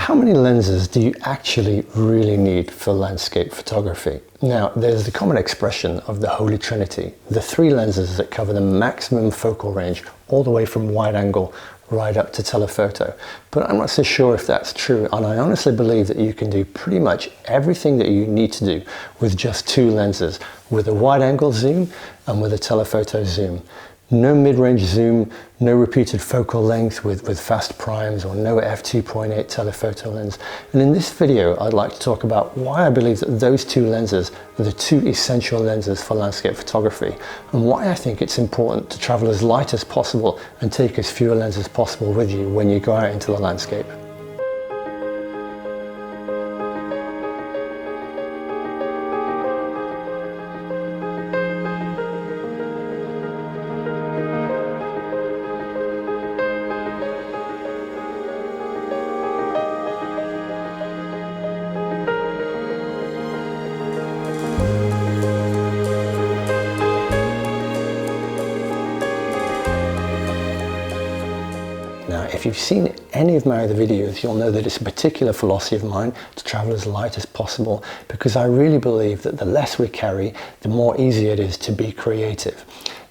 How many lenses do you actually really need for landscape photography? Now, there's the common expression of the Holy Trinity, the three lenses that cover the maximum focal range all the way from wide angle right up to telephoto. But I'm not so sure if that's true, and I honestly believe that you can do pretty much everything that you need to do with just two lenses, with a wide angle zoom and with a telephoto zoom. No mid-range zoom, no repeated focal length with fast primes, or no f2.8 telephoto lens. And in this video, I'd like to talk about why I believe that those two lenses are the two essential lenses for landscape photography, and why I think it's important to travel as light as possible and take as few lenses as possible with you when you go out into the landscape. Now, if you've seen any of my other videos, you'll know that it's a particular philosophy of mine to travel as light as possible, because I really believe that the less we carry, the more easy it is to be creative.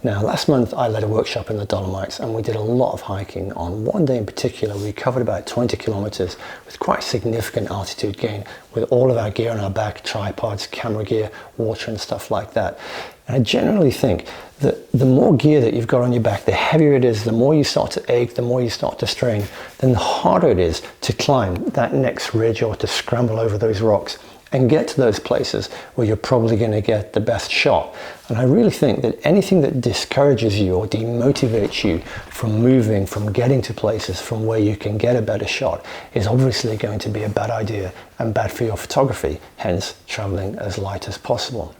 Now, last month I led a workshop in the Dolomites, and we did a lot of hiking. On one day in particular, we covered about 20 kilometers with quite significant altitude gain, with all of our gear on our back, tripods, camera gear, water and stuff like that. And I generally think that the more gear that you've got on your back, the heavier it is, the more you start to ache, the more you start to strain, then the harder it is to climb that next ridge or to scramble over those rocks and get to those places where you're probably going to get the best shot. And I really think that anything that discourages you or demotivates you from moving, from getting to places from where you can get a better shot, is obviously going to be a bad idea and bad for your photography, hence traveling as light as possible.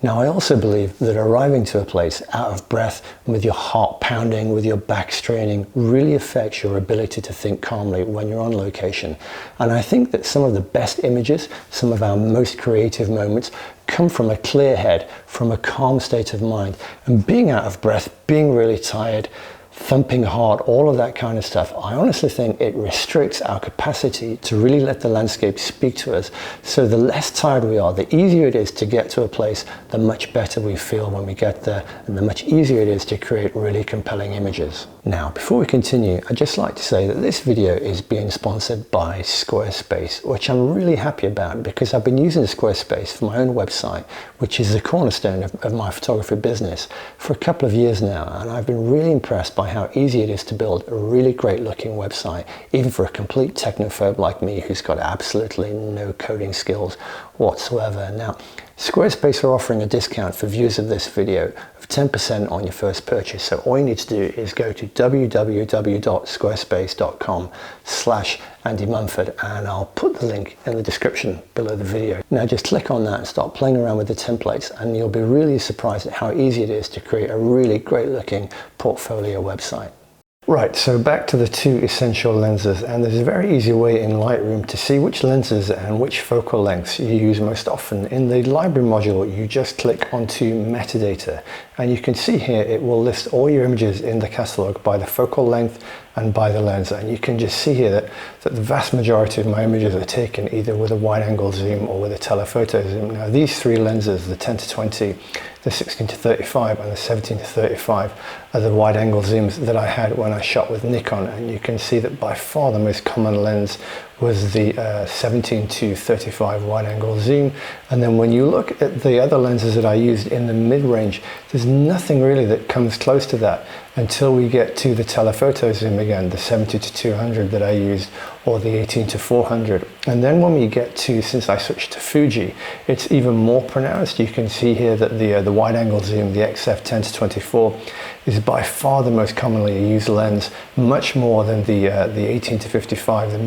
Now, I also believe that arriving to a place out of breath, with your heart pounding, with your back straining, really affects your ability to think calmly when you're on location. And I think that some of the best images, some of our most creative moments, come from a clear head, from a calm state of mind. And being out of breath, being really tired, thumping heart, all of that kind of stuff, I honestly think it restricts our capacity to really let the landscape speak to us. So the less tired we are, the easier it is to get to a place, the much better we feel when we get there, and the much easier it is to create really compelling images. Now, before we continue, I'd just like to say that this video is being sponsored by Squarespace, which I'm really happy about, because I've been using Squarespace for my own website, which is the cornerstone of my photography business, for a couple of years now, and I've been really impressed by how easy it is to build a really great looking website, even for a complete technophobe like me who's got absolutely no coding skills whatsoever. Now, Squarespace are offering a discount for viewers of this video of 10% on your first purchase. So all you need to do is go to www.squarespace.com/Andy Mumford, and I'll put the link in the description below the video. Now just click on that and start playing around with the templates, and you'll be really surprised at how easy it is to create a really great looking portfolio website. Right, so back to the two essential lenses, and there's a very easy way in Lightroom to see which lenses and which focal lengths you use most often. In the library module, you just click onto metadata, and you can see here it will list all your images in the catalog by the focal length and by the lens, and you can just see here that the vast majority of my images are taken either with a wide angle zoom or with a telephoto zoom. Now these three lenses, the 10-20, the 16-35 and the 17-35, are the wide angle zooms that I had when I shot with Nikon, and you can see that by far the most common lens was the 17-35 wide angle zoom. And then when you look at the other lenses that I used in the mid-range, there's nothing really that comes close to that until we get to the telephoto zoom again, the 70-200 that I used, or the 18-400. And then when we get to, since I switched to Fuji, it's even more pronounced. You can see here that the wide angle zoom, the XF 10-24, is by far the most commonly used lens, much more than the 18-55, the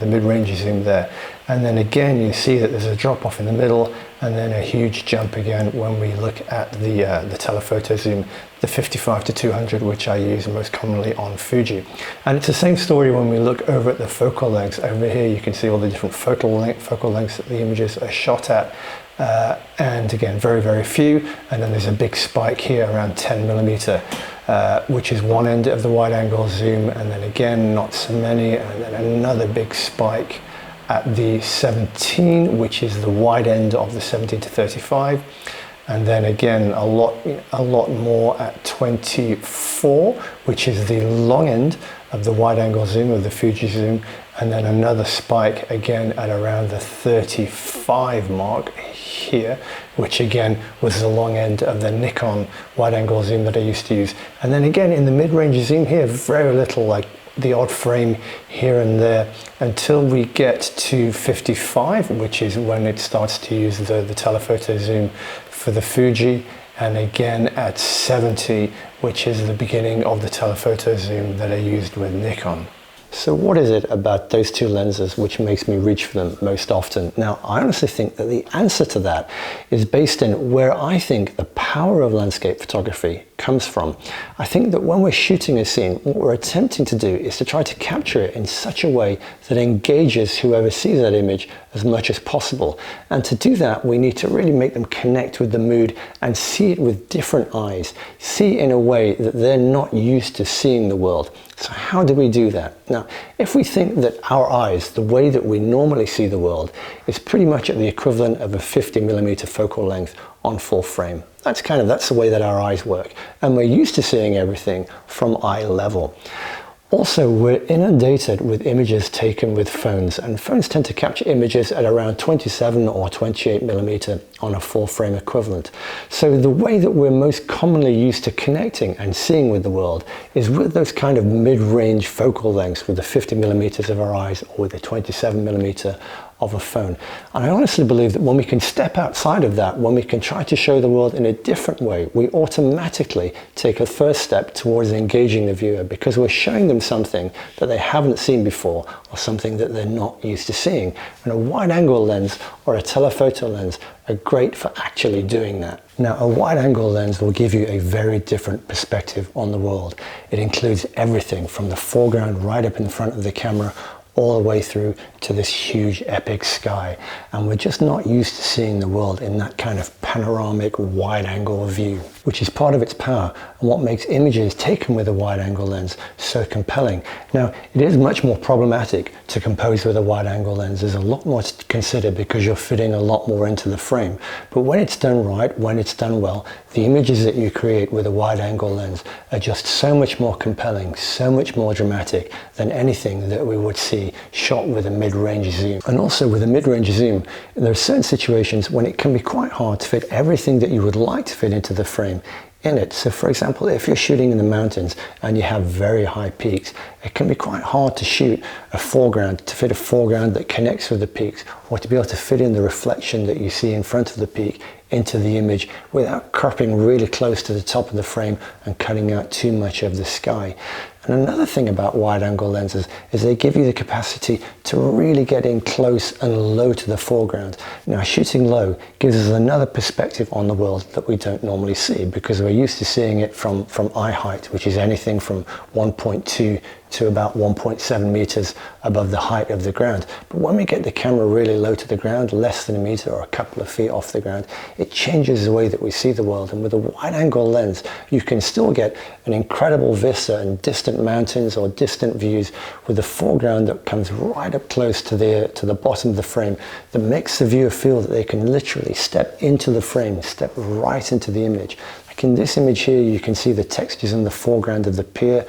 mid-range zoom there. And then again, you see that there's a drop off in the middle, and then a huge jump again when we look at the telephoto zoom, the 55-200, which I use most commonly on Fuji. And it's the same story when we look over at the focal lengths. Over here you can see all the different focal lengths that the images are shot at. And again, very, very few. And then there's a big spike here around 10mm which is one end of the wide angle zoom, and then again not so many, and then another big spike at the 17, which is the wide end of the 17 to 35, and then again a lot more at 24, which is the long end of the wide angle zoom, of the Fuji zoom, and then another spike again at around the 35 mark here, which again was the long end of the Nikon wide angle zoom that I used to use. And then again in the mid-range zoom here, very little, like the odd frame here and there, until we get to 55, which is when it starts to use the telephoto zoom for the Fuji, and again at 70, which is the beginning of the telephoto zoom that I used with Nikon. So what is it about those two lenses which makes me reach for them most often? Now, I honestly think that the answer to that is based in where I think the power of landscape photography comes from. I think that when we're shooting a scene, what we're attempting to do is to try to capture it in such a way that engages whoever sees that image as much as possible. And to do that, we need to really make them connect with the mood and see it with different eyes, see it in a way that they're not used to seeing the world. So how do we do that? Now, if we think that our eyes, the way that we normally see the world, is pretty much at the equivalent of a 50mm focal length on full frame. That's the way that our eyes work. And we're used to seeing everything from eye level. Also, we're inundated with images taken with phones, and phones tend to capture images at around 27 or 28mm on a full frame equivalent. So the way that we're most commonly used to connecting and seeing with the world is with those kind of mid-range focal lengths, with the 50mm of our eyes or with the 27mm of a phone. And I honestly believe that when we can step outside of that, when we can try to show the world in a different way, we automatically take a first step towards engaging the viewer, because we're showing them something that they haven't seen before, or something that they're not used to seeing. And a wide angle lens or a telephoto lens are great for actually doing that. Now, a wide angle lens will give you a very different perspective on the world. It includes everything from the foreground right up in front of the camera all the way through to this huge epic sky. And we're just not used to seeing the world in that kind of panoramic wide angle view, which is part of its power and what makes images taken with a wide angle lens so compelling. Now, it is much more problematic to compose with a wide angle lens. There's a lot more to consider because you're fitting a lot more into the frame. But when it's done right, when it's done well, the images that you create with a wide angle lens are just so much more compelling, so much more dramatic than anything that we would see shot with a mid-range zoom. And also with a mid-range zoom, there are certain situations when it can be quite hard to fit everything that you would like to fit into the frame in it. So for example, if you're shooting in the mountains and you have very high peaks, it can be quite hard to shoot a foreground, to fit a foreground that connects with the peaks, or to be able to fit in the reflection that you see in front of the peak into the image without cropping really close to the top of the frame and cutting out too much of the sky. And another thing about wide angle lenses is they give you the capacity to really get in close and low to the foreground. Now, shooting low gives us another perspective on the world that we don't normally see, because we're used to seeing it from eye height, which is anything from 1.2 to about 1.7 meters above the height of the ground. But when we get the camera really low to the ground, less than a meter or a couple of feet off the ground, it changes the way that we see the world. And with a wide angle lens, you can still get an incredible vista and distant mountains or distant views with a foreground that comes right up close to the bottom of the frame, that makes the viewer feel that they can literally step into the frame, step right into the image. Like in this image here, you can see the textures in the foreground of the pier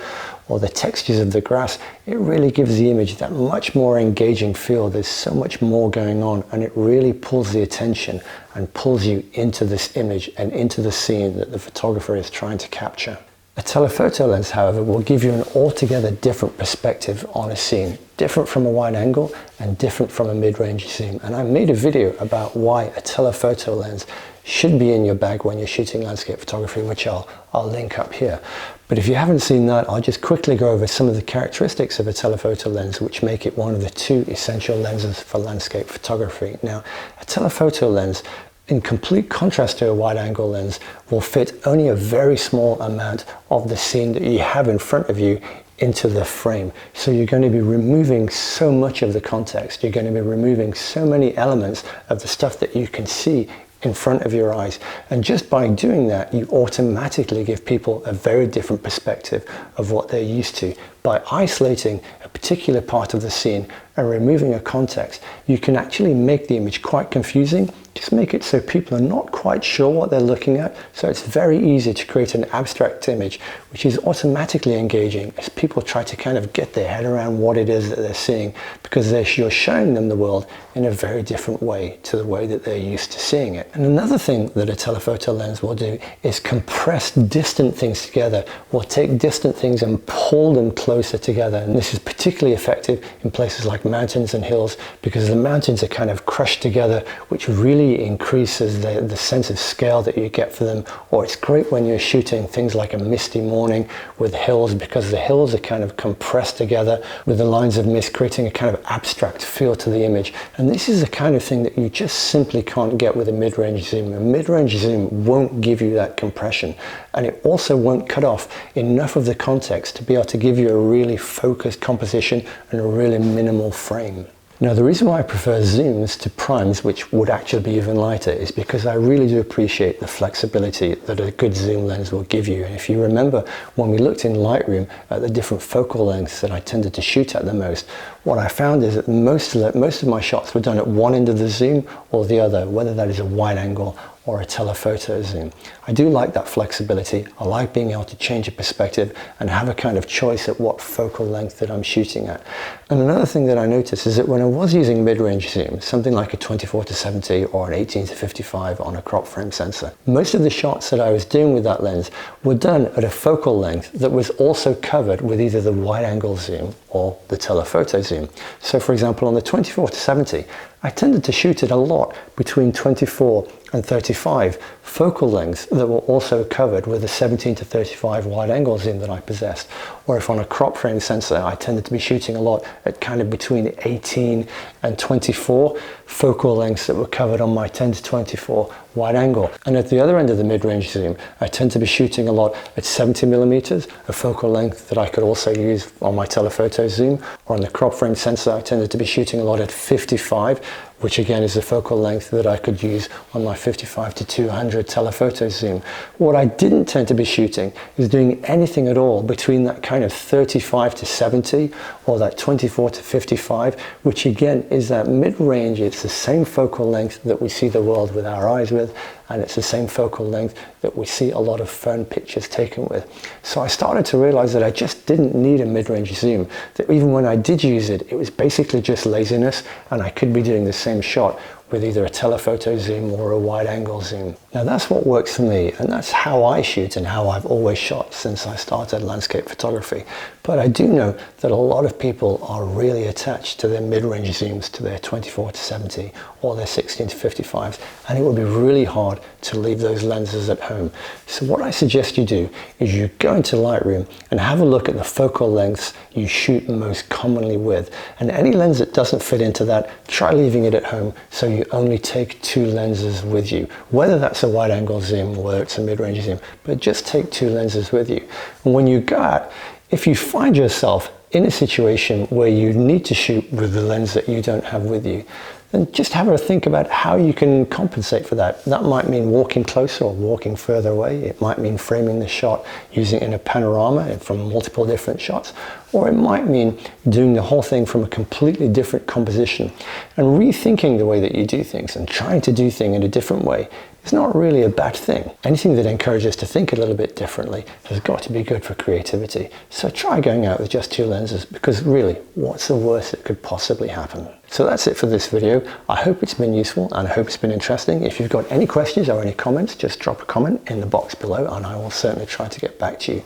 or the textures of the grass. It really gives the image that much more engaging feel. There's so much more going on, and it really pulls the attention and pulls you into this image and into the scene that the photographer is trying to capture. A telephoto lens, however, will give you an altogether different perspective on a scene, different from a wide angle and different from a mid-range zoom. And I made a video about why a telephoto lens should be in your bag when you're shooting landscape photography, which I'll link up here. But if you haven't seen that, I'll just quickly go over some of the characteristics of a telephoto lens which make it one of the two essential lenses for landscape photography. Now, a telephoto lens, in complete contrast to a wide angle lens, will fit only a very small amount of the scene that you have in front of you into the frame. So you're going to be removing so much of the context. You're going to be removing so many elements of the stuff that you can see in front of your eyes. And just by doing that, you automatically give people a very different perspective of what they're used to. By isolating a particular part of the scene and removing a context, you can actually make the image quite confusing. Just make it so people are not quite sure what they're looking at. So it's very easy to create an abstract image, which is automatically engaging as people try to kind of get their head around what it is that they're seeing, because you're showing them the world in a very different way to the way that they're used to seeing it. And another thing that a telephoto lens will do is compress distant things together. We'll take distant things and pull them closer together. And this is particularly effective in places like mountains and hills, because the mountains are kind of crushed together, which really increases the sense of scale that you get for them. Or it's great when you're shooting things like a misty morning with hills, because the hills are kind of compressed together with the lines of mist, creating a kind of abstract feel to the image. And this is the kind of thing that you just simply can't get with a mid-range zoom. A mid-range zoom won't give you that compression, and it also won't cut off enough of the context to be able to give you a really focused composition and a really minimal frame. Now, the reason why I prefer zooms to primes, which would actually be even lighter, is because I really do appreciate the flexibility that a good zoom lens will give you. And if you remember, when we looked in Lightroom at the different focal lengths that I tended to shoot at the most, what I found is that most of my shots were done at one end of the zoom or the other, whether that is a wide angle or a telephoto zoom. I do like that flexibility. I like being able to change a perspective and have a kind of choice at what focal length that I'm shooting at. And another thing that I noticed is that when I was using mid-range zoom, something like a 24-70 or an 18-55 on a crop frame sensor, most of the shots that I was doing with that lens were done at a focal length that was also covered with either the wide angle zoom or the telephoto zoom. So for example, on the 24-70, I tended to shoot it a lot between 24 and 35 focal lengths that were also covered with a 17-35 wide angle zoom that I possessed. Or if on a crop frame sensor, I tended to be shooting a lot at kind of between 18 and 24 focal lengths that were covered on my 10-24 wide angle. And at the other end of the mid-range zoom, I tend to be shooting a lot at 70 millimeters, a focal length that I could also use on my telephoto zoom. Or on the crop frame sensor, I tended to be shooting a lot at 55, which again is the focal length that I could use on my 55-200 telephoto zoom. What I didn't tend to be shooting is doing anything at all between that kind of 35-70 or that 24-55, which again is that mid-range. It's the same focal length that we see the world with our eyes with, and it's the same focal length that we see a lot of phone pictures taken with. So I started to realize that I just didn't need a mid-range zoom, that even when I did use it, it was basically just laziness, and I could be doing the same shot with either a telephoto zoom or a wide angle zoom. Now that's what works for me, and that's how I shoot and how I've always shot since I started landscape photography. But I do know that a lot of people are really attached to their mid-range zooms, to their 24-70 or their 16-55s, and it would be really hard to leave those lenses at home. So what I suggest you do is you go into Lightroom and have a look at the focal lengths you shoot most commonly with, and any lens that doesn't fit into that, try leaving it at home so you only take two lenses with you, whether that's a wide angle zoom or whether it's a mid-range zoom, but just take two lenses with you. And when you go out, if you find yourself in a situation where you need to shoot with the lens that you don't have with you, then just have a think about how you can compensate for that. That might mean walking closer or walking further away. It might mean framing the shot using it in a panorama from multiple different shots. Or it might mean doing the whole thing from a completely different composition and rethinking the way that you do things and trying to do things in a different way. It's not really a bad thing. Anything that encourages us to think a little bit differently has got to be good for creativity. So try going out with just two lenses, because really, what's the worst that could possibly happen? So that's it for this video. I hope it's been useful and I hope it's been interesting. If you've got any questions or any comments, just drop a comment in the box below and I will certainly try to get back to you.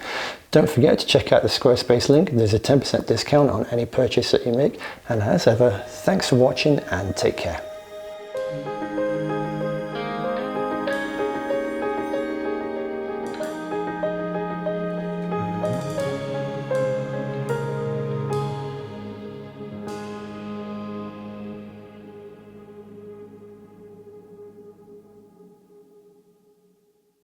Don't forget to check out the Squarespace link. There's a 10% discount on any purchase that you make. And as ever, thanks for watching and take care.